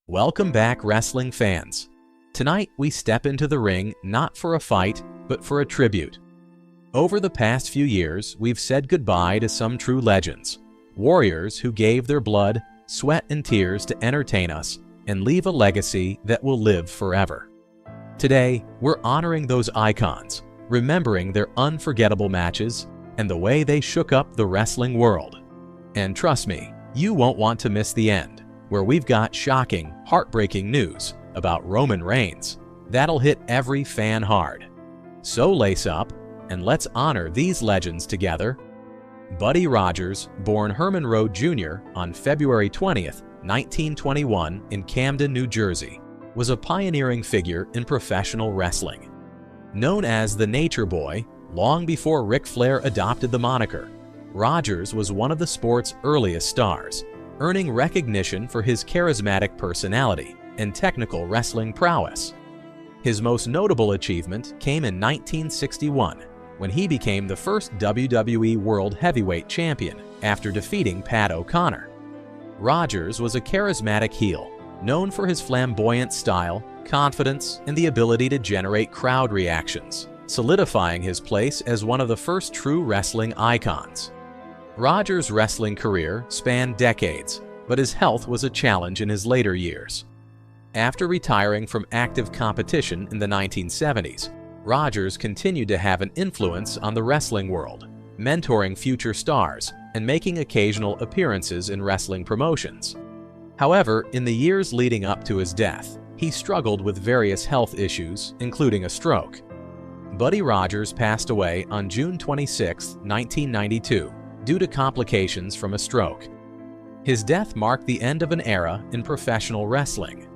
Welcome back, wrestling fans. Tonight, we step into the ring not for a fight, but for a tribute. Over the past few years, we've said goodbye to some true legends, warriors who gave their blood, sweat, and tears to entertain us and leave a legacy that will live forever. Today, we're honoring those icons, remembering their unforgettable matches and the way they shook up the wrestling world. And trust me, you won't want to miss the end, where we've got shocking, heartbreaking news about Roman Reigns that'll hit every fan hard. So lace up and let's honor these legends together. Buddy Rogers, born Herman Road Jr. on February 20th, 1921 in Camden, New Jersey, was a pioneering figure in professional wrestling. Known as the Nature Boy, long before Ric Flair adopted the moniker, Rogers was one of the sport's earliest stars, earning recognition for his charismatic personality and technical wrestling prowess. His most notable achievement came in 1961, when he became the first WWE World Heavyweight Champion after defeating Pat O'Connor. Rogers was a charismatic heel, known for his flamboyant style, confidence, and the ability to generate crowd reactions, solidifying his place as one of the first true wrestling icons. Rogers' wrestling career spanned decades, but his health was a challenge in his later years. After retiring from active competition in the 1970s, Rogers continued to have an influence on the wrestling world, mentoring future stars and making occasional appearances in wrestling promotions. However, in the years leading up to his death, he struggled with various health issues, including a stroke. Buddy Rogers passed away on June 26, 1992, due to complications from a stroke. His death marked the end of an era in professional wrestling.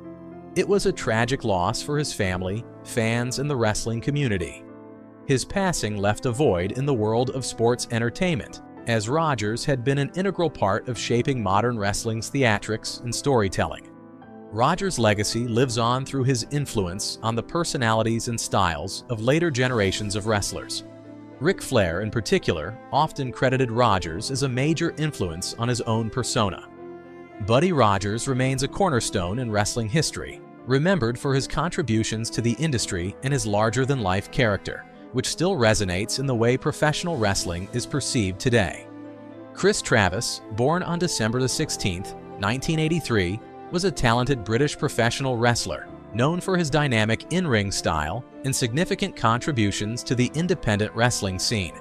It was a tragic loss for his family, fans, and the wrestling community. His passing left a void in the world of sports entertainment, as Rogers had been an integral part of shaping modern wrestling's theatrics and storytelling. Rogers' legacy lives on through his influence on the personalities and styles of later generations of wrestlers. Ric Flair, in particular, often credited Rogers as a major influence on his own persona. Buddy Rogers remains a cornerstone in wrestling history, remembered for his contributions to the industry and his larger-than-life character, which still resonates in the way professional wrestling is perceived today. Chris Travis, born on December 16, 1983, was a talented British professional wrestler, known for his dynamic in-ring style and significant contributions to the independent wrestling scene.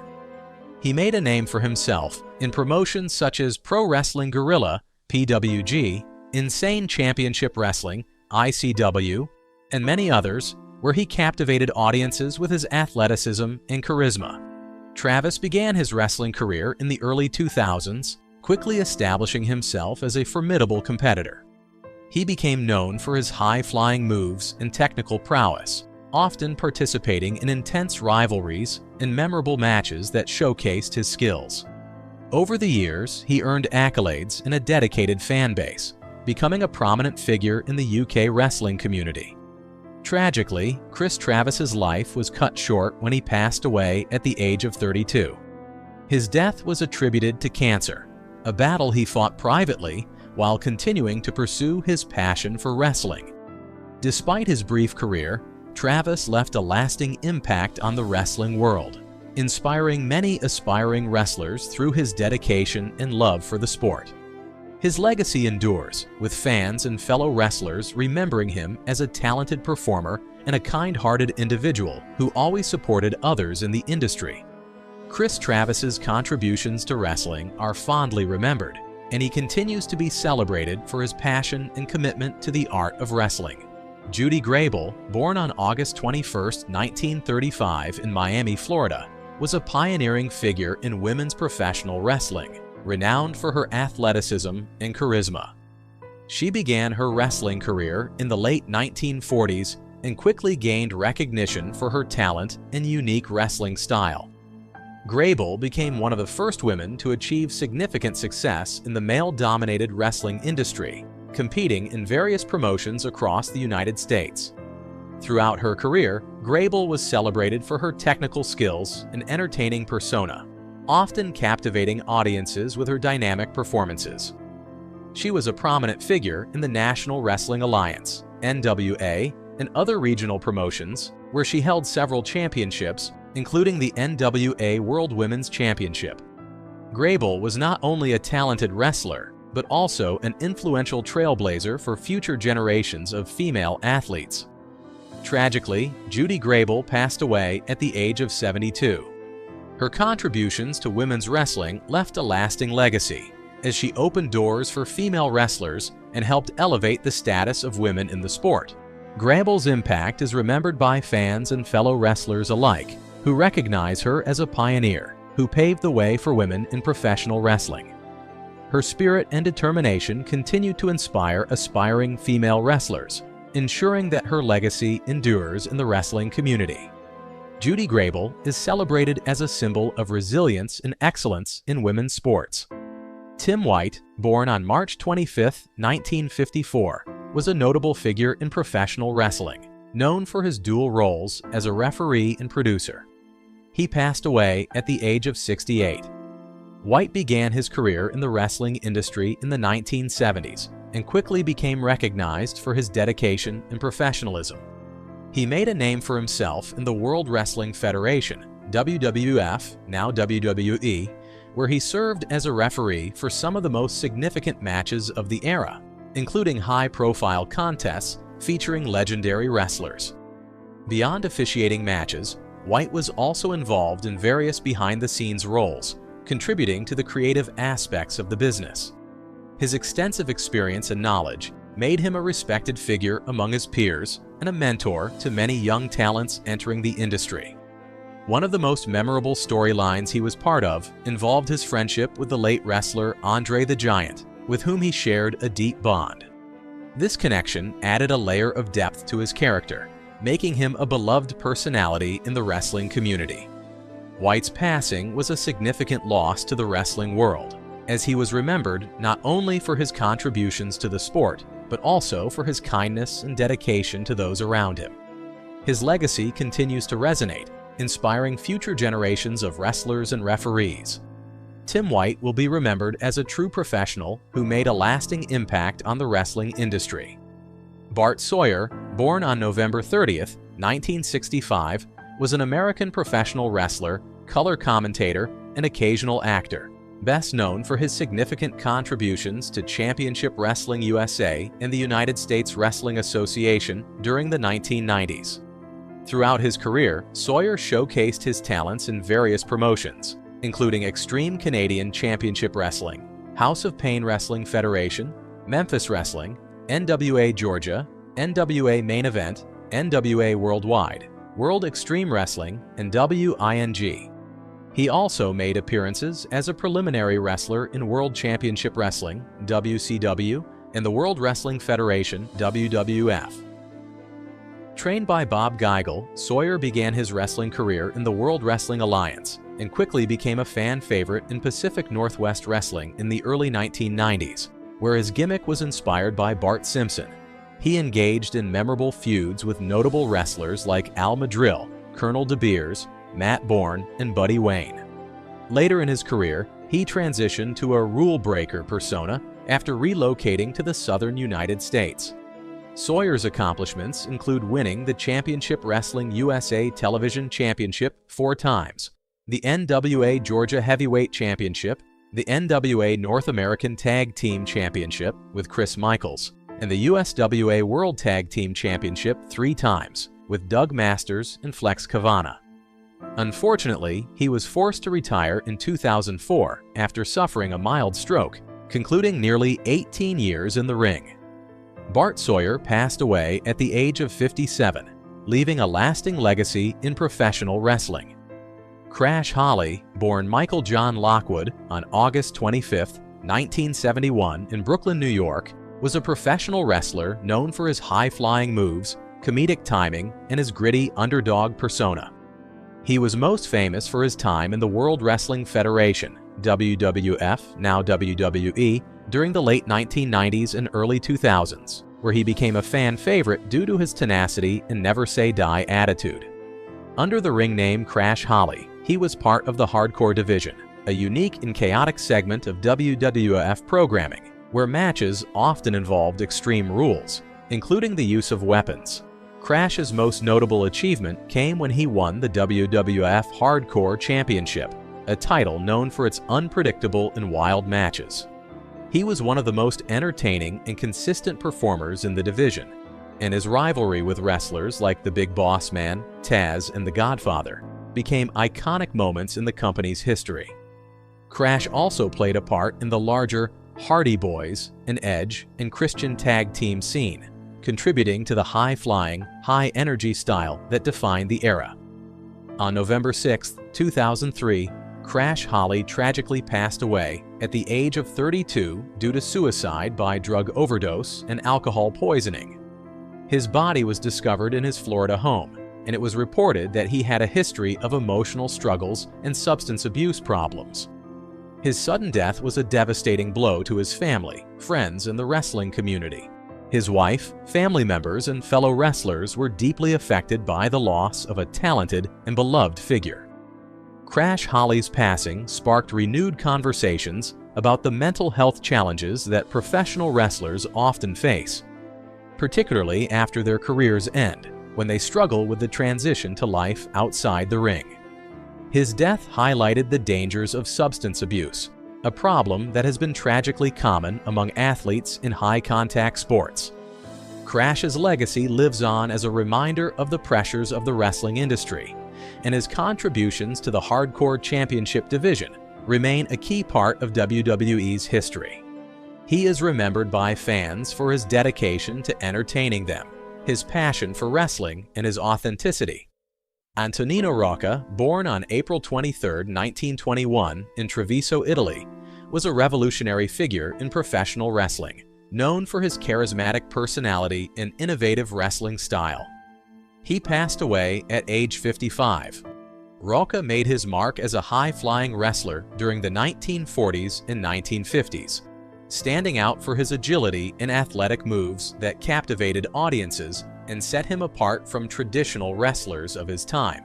He made a name for himself in promotions such as Pro Wrestling Guerrilla, PWG, Insane Championship Wrestling, ICW, and many others, where he captivated audiences with his athleticism and charisma. Travis began his wrestling career in the early 2000s, quickly establishing himself as a formidable competitor. He became known for his high-flying moves and technical prowess, often participating in intense rivalries and memorable matches that showcased his skills. Over the years, he earned accolades and a dedicated fan base, becoming a prominent figure in the UK wrestling community. Tragically, Chris Travis's life was cut short when he passed away at the age of 32. His death was attributed to cancer, a battle he fought privately while continuing to pursue his passion for wrestling. Despite his brief career, Travis left a lasting impact on the wrestling world, inspiring many aspiring wrestlers through his dedication and love for the sport. His legacy endures, with fans and fellow wrestlers remembering him as a talented performer and a kind-hearted individual who always supported others in the industry. Chris Travis's contributions to wrestling are fondly remembered, and he continues to be celebrated for his passion and commitment to the art of wrestling. Judy Grable, born on August 21, 1935 in Miami, Florida, was a pioneering figure in women's professional wrestling, renowned for her athleticism and charisma. She began her wrestling career in the late 1940s and quickly gained recognition for her talent and unique wrestling style. Grable became one of the first women to achieve significant success in the male-dominated wrestling industry, competing in various promotions across the United States. Throughout her career, Grable was celebrated for her technical skills and entertaining persona, often captivating audiences with her dynamic performances. She was a prominent figure in the National Wrestling Alliance, NWA, and other regional promotions, where she held several championships, including the NWA World Women's Championship. Grable was not only a talented wrestler, but also an influential trailblazer for future generations of female athletes. Tragically, Judy Grable passed away at the age of 72. Her contributions to women's wrestling left a lasting legacy, as she opened doors for female wrestlers and helped elevate the status of women in the sport. Grable's impact is remembered by fans and fellow wrestlers alike, who recognize her as a pioneer who paved the way for women in professional wrestling. Her spirit and determination continue to inspire aspiring female wrestlers, ensuring that her legacy endures in the wrestling community. Judy Grable is celebrated as a symbol of resilience and excellence in women's sports. Tim White, born on March 25, 1954, was a notable figure in professional wrestling, known for his dual roles as a referee and producer. He passed away at the age of 68. White began his career in the wrestling industry in the 1970s and quickly became recognized for his dedication and professionalism. He made a name for himself in the World Wrestling Federation, WWF, now WWE, where he served as a referee for some of the most significant matches of the era, including high-profile contests featuring legendary wrestlers. Beyond officiating matches, White was also involved in various behind-the-scenes roles, contributing to the creative aspects of the business. His extensive experience and knowledge made him a respected figure among his peers and a mentor to many young talents entering the industry. One of the most memorable storylines he was part of involved his friendship with the late wrestler Andre the Giant, with whom he shared a deep bond. This connection added a layer of depth to his character, making him a beloved personality in the wrestling community. White's passing was a significant loss to the wrestling world, as he was remembered not only for his contributions to the sport, but also for his kindness and dedication to those around him. His legacy continues to resonate, inspiring future generations of wrestlers and referees. Tim White will be remembered as a true professional who made a lasting impact on the wrestling industry. Bart Sawyer, born on November 30, 1965, was an American professional wrestler, color commentator, and occasional actor, best known for his significant contributions to Championship Wrestling USA and the United States Wrestling Association during the 1990s. Throughout his career, Sawyer showcased his talents in various promotions, including Extreme Canadian Championship Wrestling, House of Pain Wrestling Federation, Memphis Wrestling, NWA Georgia, NWA Main Event, NWA Worldwide, World Extreme Wrestling, and WING. He also made appearances as a preliminary wrestler in World Championship Wrestling, WCW, and the World Wrestling Federation, WWF. Trained by Bob Geigel, Sawyer began his wrestling career in the World Wrestling Alliance and quickly became a fan favorite in Pacific Northwest Wrestling in the early 1990s, where his gimmick was inspired by Bart Simpson. He engaged in memorable feuds with notable wrestlers like Al Madrill, Colonel De Beers, Matt Bourne, and Buddy Wayne. Later in his career, he transitioned to a rule-breaker persona after relocating to the southern United States. Sawyer's accomplishments include winning the Championship Wrestling USA Television Championship 4 times, the NWA Georgia Heavyweight Championship, the NWA North American Tag Team Championship with Chris Michaels, and the USWA World Tag Team Championship 3 times with Doug Masters and Flex Kavana. Unfortunately, he was forced to retire in 2004 after suffering a mild stroke, concluding nearly 18 years in the ring. Bart Sawyer passed away at the age of 57, leaving a lasting legacy in professional wrestling. Crash Holly, born Michael John Lockwood on August 25, 1971 in Brooklyn, New York, was a professional wrestler known for his high-flying moves, comedic timing, and his gritty underdog persona. He was most famous for his time in the World Wrestling Federation, WWF, now WWE, during the late 1990s and early 2000s, where he became a fan favorite due to his tenacity and never-say-die attitude. Under the ring name Crash Holly, he was part of the Hardcore Division, a unique and chaotic segment of WWF programming, where matches often involved extreme rules, including the use of weapons. Crash's most notable achievement came when he won the WWF Hardcore Championship, a title known for its unpredictable and wild matches. He was one of the most entertaining and consistent performers in the division, and his rivalry with wrestlers like the Big Boss Man, Taz, and The Godfather became iconic moments in the company's history. Crash also played a part in the larger Hardy Boys and Edge and Christian tag team scene, contributing to the high-flying, high-energy style that defined the era. On November 6, 2003, Crash Holly tragically passed away at the age of 32 due to suicide by drug overdose and alcohol poisoning. His body was discovered in his Florida home, and it was reported that he had a history of emotional struggles and substance abuse problems. His sudden death was a devastating blow to his family, friends, and the wrestling community. His wife, family members, and fellow wrestlers were deeply affected by the loss of a talented and beloved figure. Crash Holly's passing sparked renewed conversations about the mental health challenges that professional wrestlers often face, particularly after their careers end, when they struggle with the transition to life outside the ring. His death highlighted the dangers of substance abuse, a problem that has been tragically common among athletes in high-contact sports. Crash's legacy lives on as a reminder of the pressures of the wrestling industry, and his contributions to the Hardcore Championship division remain a key part of WWE's history. He is remembered by fans for his dedication to entertaining them, his passion for wrestling, and his authenticity. Antonino Rocca, born on April 23, 1921 in Treviso, Italy, was a revolutionary figure in professional wrestling, known for his charismatic personality and innovative wrestling style. He passed away at age 55. Rocca made his mark as a high-flying wrestler during the 1940s and 1950s, standing out for his agility and athletic moves that captivated audiences and set him apart from traditional wrestlers of his time.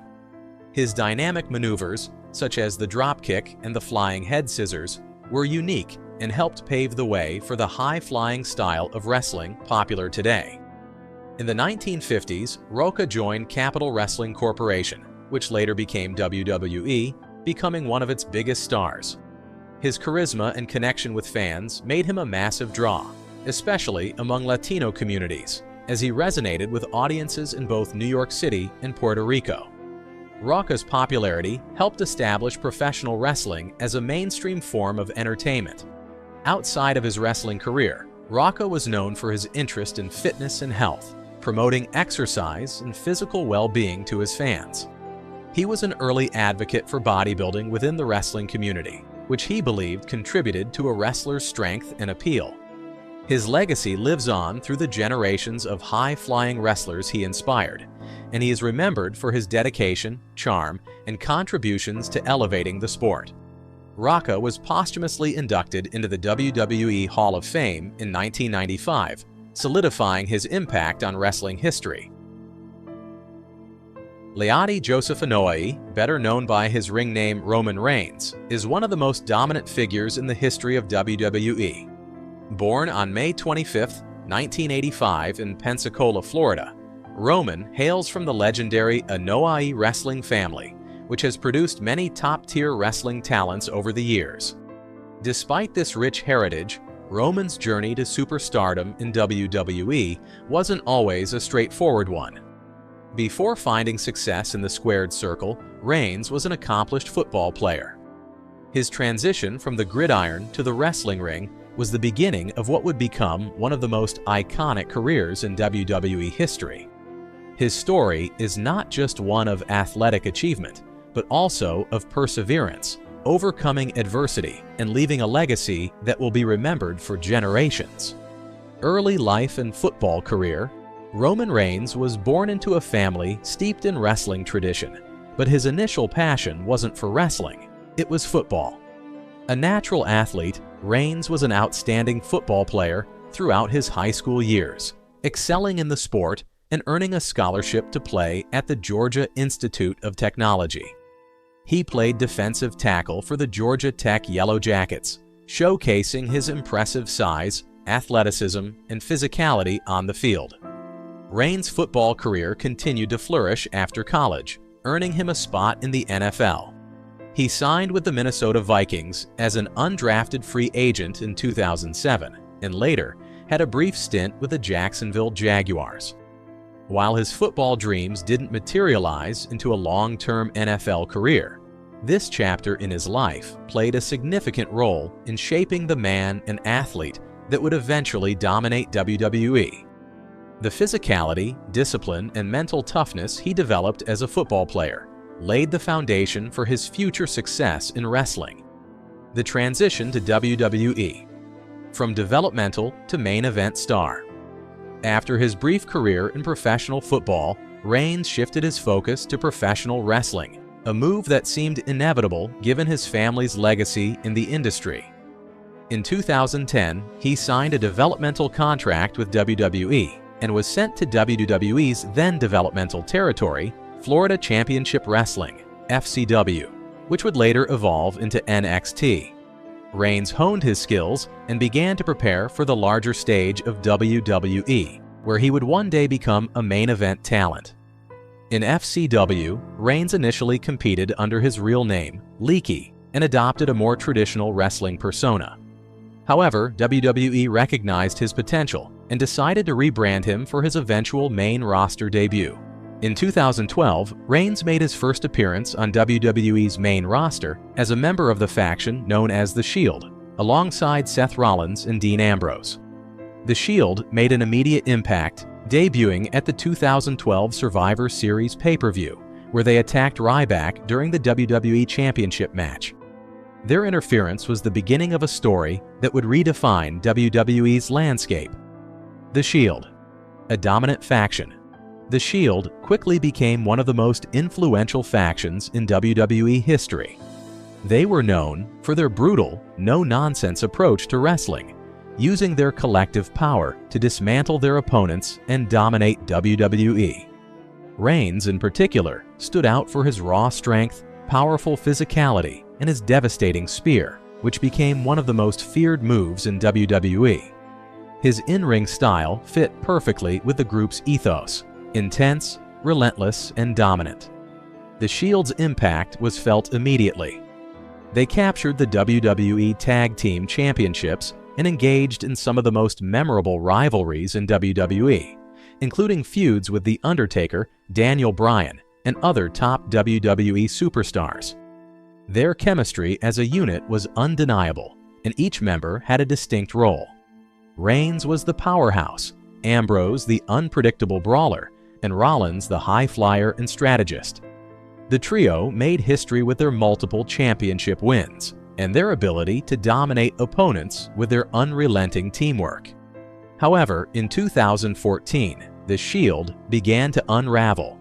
His dynamic maneuvers, such as the dropkick and the flying head scissors, were unique and helped pave the way for the high-flying style of wrestling popular today. In the 1950s, Rocca joined Capital Wrestling Corporation, which later became WWE, becoming one of its biggest stars. His charisma and connection with fans made him a massive draw, especially among Latino communities, as he resonated with audiences in both New York City and Puerto Rico. Rocca's popularity helped establish professional wrestling as a mainstream form of entertainment. Outside of his wrestling career, Rocca was known for his interest in fitness and health, promoting exercise and physical well-being to his fans. He was an early advocate for bodybuilding within the wrestling community, which he believed contributed to a wrestler's strength and appeal. His legacy lives on through the generations of high-flying wrestlers he inspired, and he is remembered for his dedication, charm, and contributions to elevating the sport. Rocca was posthumously inducted into the WWE Hall of Fame in 1995, solidifying his impact on wrestling history. Leone Joseph Anoa'i, better known by his ring name Roman Reigns, is one of the most dominant figures in the history of WWE. Born on May 25, 1985 in Pensacola, Florida, Roman hails from the legendary Anoa'i wrestling family, which has produced many top-tier wrestling talents over the years. Despite this rich heritage, Roman's journey to superstardom in WWE wasn't always a straightforward one. Before finding success in the squared circle, Reigns was an accomplished football player. His transition from the gridiron to the wrestling ring was the beginning of what would become one of the most iconic careers in WWE history. His story is not just one of athletic achievement, but also of perseverance, overcoming adversity, and leaving a legacy that will be remembered for generations. Early life and football career. Roman Reigns was born into a family steeped in wrestling tradition, but his initial passion wasn't for wrestling, it was football. A natural athlete, Reigns was an outstanding football player throughout his high school years, excelling in the sport and earning a scholarship to play at the Georgia Institute of Technology. He played defensive tackle for the Georgia Tech Yellow Jackets, showcasing his impressive size, athleticism, and physicality on the field. Reigns' football career continued to flourish after college, earning him a spot in the NFL. He signed with the Minnesota Vikings as an undrafted free agent in 2007, and later had a brief stint with the Jacksonville Jaguars. While his football dreams didn't materialize into a long-term NFL career, this chapter in his life played a significant role in shaping the man and athlete that would eventually dominate WWE. The physicality, discipline, and mental toughness he developed as a football player laid the foundation for his future success in wrestling. The transition to WWE. From developmental to main event star. After his brief career in professional football, Reigns shifted his focus to professional wrestling, a move that seemed inevitable given his family's legacy in the industry. In 2010, he signed a developmental contract with WWE and was sent to WWE's then developmental territory, Florida Championship Wrestling, FCW, which would later evolve into NXT. Reigns honed his skills and began to prepare for the larger stage of WWE, where he would one day become a main event talent. In FCW, Reigns initially competed under his real name, Leaky, and adopted a more traditional wrestling persona. However, WWE recognized his potential and decided to rebrand him for his eventual main roster debut. In 2012, Reigns made his first appearance on WWE's main roster as a member of the faction known as The Shield, alongside Seth Rollins and Dean Ambrose. The Shield made an immediate impact, debuting at the 2012 Survivor Series pay-per-view, where they attacked Ryback during the WWE Championship match. Their interference was the beginning of a story that would redefine WWE's landscape. The Shield, a dominant faction. The Shield quickly became one of the most influential factions in WWE history. They were known for their brutal, no-nonsense approach to wrestling, using their collective power to dismantle their opponents and dominate WWE. Reigns, in particular, stood out for his raw strength, powerful physicality, and his devastating spear, which became one of the most feared moves in WWE. His in-ring style fit perfectly with the group's ethos: intense, relentless, and dominant. The Shield's impact was felt immediately. They captured the WWE Tag Team Championships and engaged in some of the most memorable rivalries in WWE, including feuds with The Undertaker, Daniel Bryan, and other top WWE superstars. Their chemistry as a unit was undeniable, and each member had a distinct role. Reigns was the powerhouse, Ambrose the unpredictable brawler, and Rollins the high flyer and strategist. The trio made history with their multiple championship wins and their ability to dominate opponents with their unrelenting teamwork. However, in 2014, the Shield began to unravel.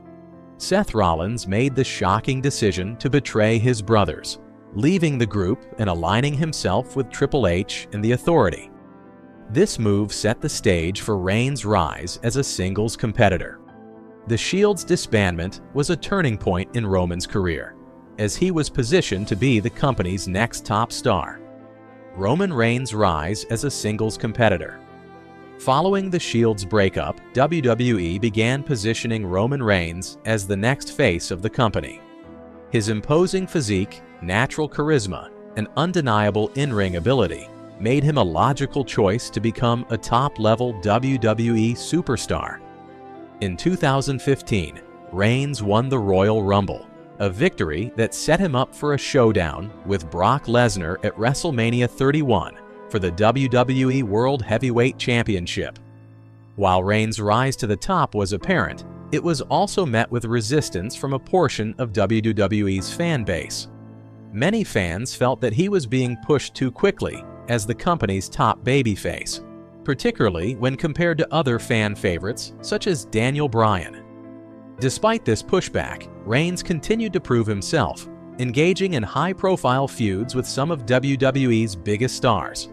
Seth Rollins made the shocking decision to betray his brothers, leaving the group and aligning himself with Triple H and the Authority. This move set the stage for Reigns' rise as a singles competitor. The Shield's disbandment was a turning point in Roman's career, as he was positioned to be the company's next top star. Roman Reigns' rise as a singles competitor. Following the Shield's breakup, WWE began positioning Roman Reigns as the next face of the company. His imposing physique, natural charisma, and undeniable in-ring ability made him a logical choice to become a top-level WWE superstar. In 2015, Reigns won the Royal Rumble, a victory that set him up for a showdown with Brock Lesnar at WrestleMania 31 for the WWE World Heavyweight Championship. While Reigns' rise to the top was apparent, it was also met with resistance from a portion of WWE's fan base. Many fans felt that he was being pushed too quickly as the company's top babyface, particularly when compared to other fan favorites such as Daniel Bryan. Despite this pushback, Reigns continued to prove himself, engaging in high-profile feuds with some of WWE's biggest stars.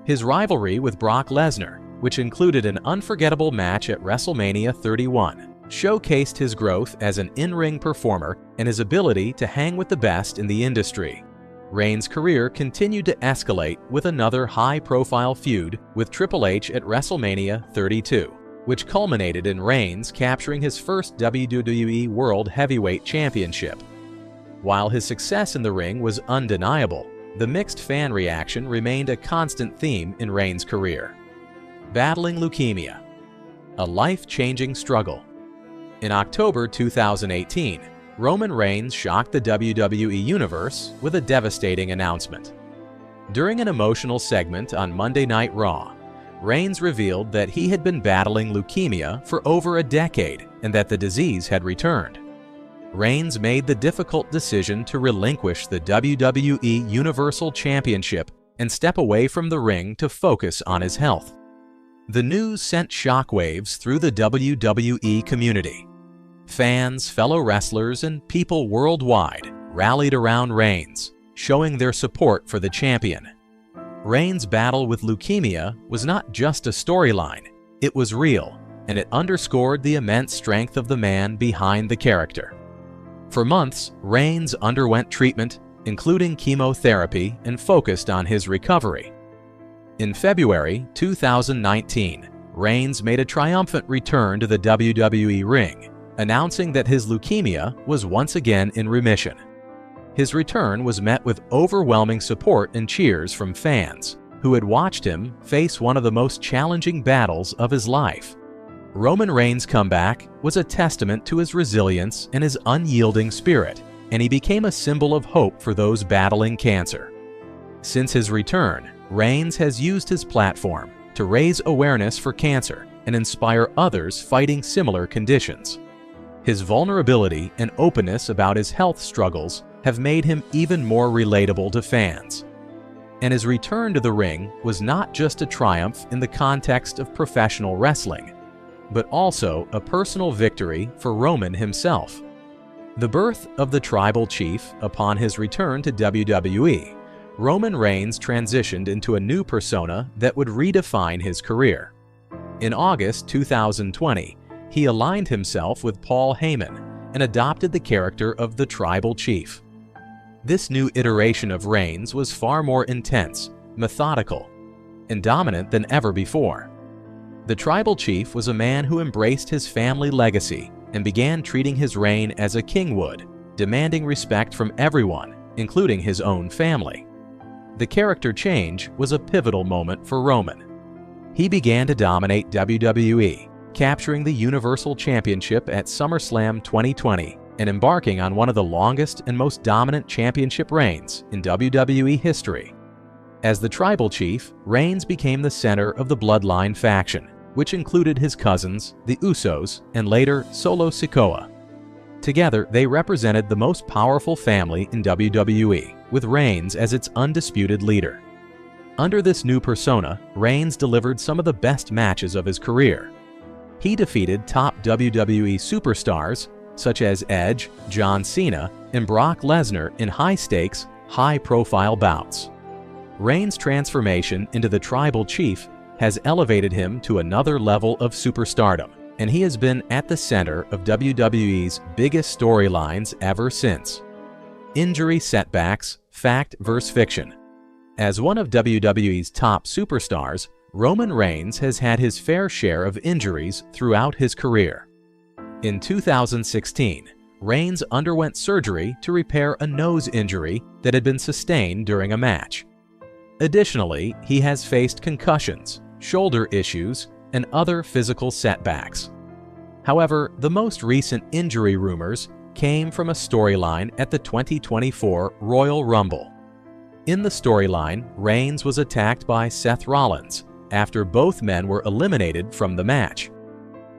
His rivalry with Brock Lesnar, which included an unforgettable match at WrestleMania 31, showcased his growth as an in-ring performer and his ability to hang with the best in the industry. Reigns' career continued to escalate with another high-profile feud with Triple H at WrestleMania 32, which culminated in Reigns capturing his first WWE World Heavyweight Championship. While his success in the ring was undeniable, the mixed fan reaction remained a constant theme in Reigns' career. Battling leukemia, a life-changing struggle. In October 2018, Roman Reigns shocked the WWE Universe with a devastating announcement. During an emotional segment on Monday Night Raw, Reigns revealed that he had been battling leukemia for over a decade and that the disease had returned. Reigns made the difficult decision to relinquish the WWE Universal Championship and step away from the ring to focus on his health. The news sent shockwaves through the WWE community. Fans, fellow wrestlers, and people worldwide rallied around Reigns, showing their support for the champion. Reigns' battle with leukemia was not just a storyline, it was real, and it underscored the immense strength of the man behind the character. For months, Reigns underwent treatment, including chemotherapy, and focused on his recovery. In February 2019, Reigns made a triumphant return to the WWE ring, announcing that his leukemia was once again in remission. His return was met with overwhelming support and cheers from fans, who had watched him face one of the most challenging battles of his life. Roman Reigns' comeback was a testament to his resilience and his unyielding spirit, and he became a symbol of hope for those battling cancer. Since his return, Reigns has used his platform to raise awareness for cancer and inspire others fighting similar conditions. His vulnerability and openness about his health struggles have made him even more relatable to fans. And his return to the ring was not just a triumph in the context of professional wrestling, but also a personal victory for Roman himself. The birth of the Tribal Chief upon his return to WWE, Roman Reigns transitioned into a new persona that would redefine his career. In August 2020, he aligned himself with Paul Heyman and adopted the character of the Tribal Chief. This new iteration of Reigns was far more intense, methodical, and dominant than ever before. The Tribal Chief was a man who embraced his family legacy and began treating his reign as a king would, demanding respect from everyone, including his own family. The character change was a pivotal moment for Roman. He began to dominate WWE, capturing the Universal Championship at SummerSlam 2020 and embarking on one of the longest and most dominant championship reigns in WWE history. As the Tribal Chief, Reigns became the center of the Bloodline faction, which included his cousins, the Usos, and later Solo Sikoa. Together, they represented the most powerful family in WWE, with Reigns as its undisputed leader. Under this new persona, Reigns delivered some of the best matches of his career. He defeated top WWE superstars such as Edge, John Cena, and Brock Lesnar in high-stakes, high-profile bouts. Reigns' transformation into the Tribal Chief has elevated him to another level of superstardom, and he has been at the center of WWE's biggest storylines ever since. Injury setbacks, fact versus fiction. As one of WWE's top superstars, Roman Reigns has had his fair share of injuries throughout his career. In 2016, Reigns underwent surgery to repair a nose injury that had been sustained during a match. Additionally, he has faced concussions, shoulder issues, and other physical setbacks. However, the most recent injury rumors came from a storyline at the 2024 Royal Rumble. In the storyline, Reigns was attacked by Seth Rollins after both men were eliminated from the match.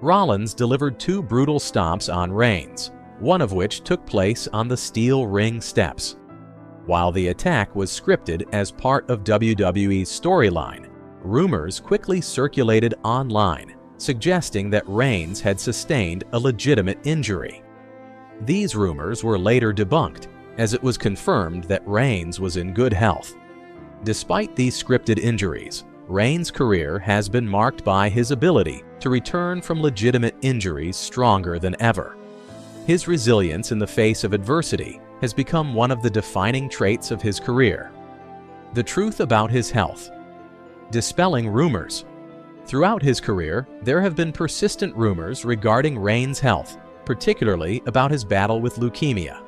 Rollins delivered two brutal stomps on Reigns, one of which took place on the steel ring steps. While the attack was scripted as part of WWE's storyline, rumors quickly circulated online, suggesting that Reigns had sustained a legitimate injury. These rumors were later debunked, as it was confirmed that Reigns was in good health. Despite these scripted injuries, Reigns' career has been marked by his ability to return from legitimate injuries stronger than ever. His resilience in the face of adversity has become one of the defining traits of his career. The truth about his health. Dispelling rumors. Throughout his career, there have been persistent rumors regarding Reigns' health, particularly about his battle with leukemia.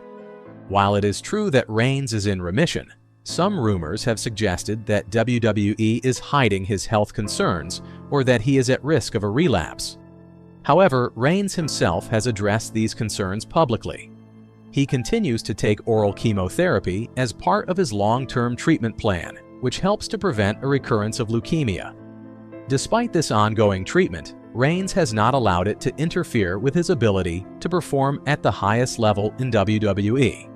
While it is true that Reigns is in remission, some rumors have suggested that WWE is hiding his health concerns or that he is at risk of a relapse. However, Reigns himself has addressed these concerns publicly. He continues to take oral chemotherapy as part of his long-term treatment plan, which helps to prevent a recurrence of leukemia. Despite this ongoing treatment, Reigns has not allowed it to interfere with his ability to perform at the highest level in WWE.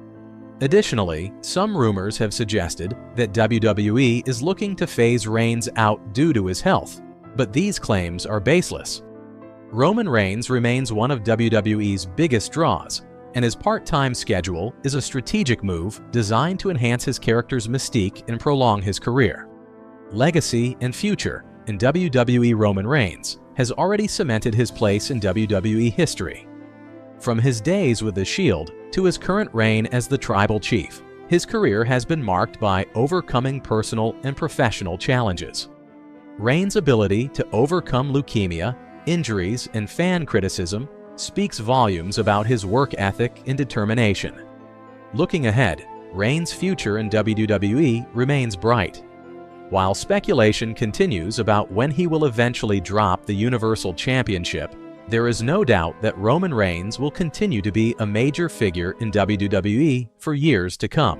Additionally, some rumors have suggested that WWE is looking to phase Reigns out due to his health, but these claims are baseless. Roman Reigns remains one of WWE's biggest draws, and his part-time schedule is a strategic move designed to enhance his character's mystique and prolong his career. Legacy and future in WWE. Roman Reigns has already cemented his place in WWE history. From his days with The Shield to his current reign as the Tribal Chief, his career has been marked by overcoming personal and professional challenges. Reigns' ability to overcome leukemia, injuries, and fan criticism speaks volumes about his work ethic and determination. Looking ahead, Reigns' future in WWE remains bright. While speculation continues about when he will eventually drop the Universal Championship, there is no doubt that Roman Reigns will continue to be a major figure in WWE for years to come.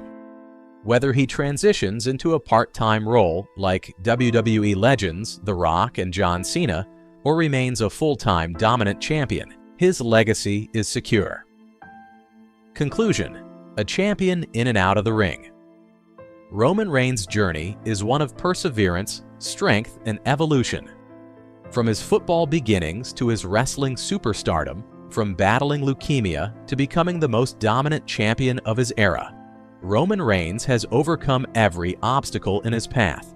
Whether he transitions into a part-time role like WWE legends The Rock and John Cena, or remains a full-time dominant champion, his legacy is secure. Conclusion: a champion in and out of the ring. Roman Reigns' journey is one of perseverance, strength, and evolution. From his football beginnings to his wrestling superstardom, from battling leukemia to becoming the most dominant champion of his era, Roman Reigns has overcome every obstacle in his path.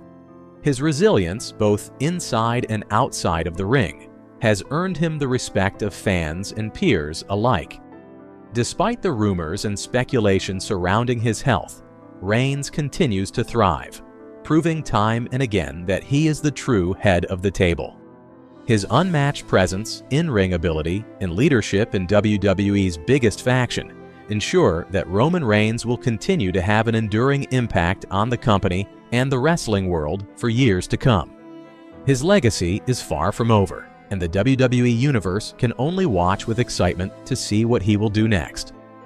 His resilience, both inside and outside of the ring, has earned him the respect of fans and peers alike. Despite the rumors and speculation surrounding his health, Reigns continues to thrive, proving time and again that he is the true head of the table. His unmatched presence, in-ring ability, and leadership in WWE's biggest faction ensure that Roman Reigns will continue to have an enduring impact on the company and the wrestling world for years to come. His legacy is far from over, and the WWE Universe can only watch with excitement to see what he will do next.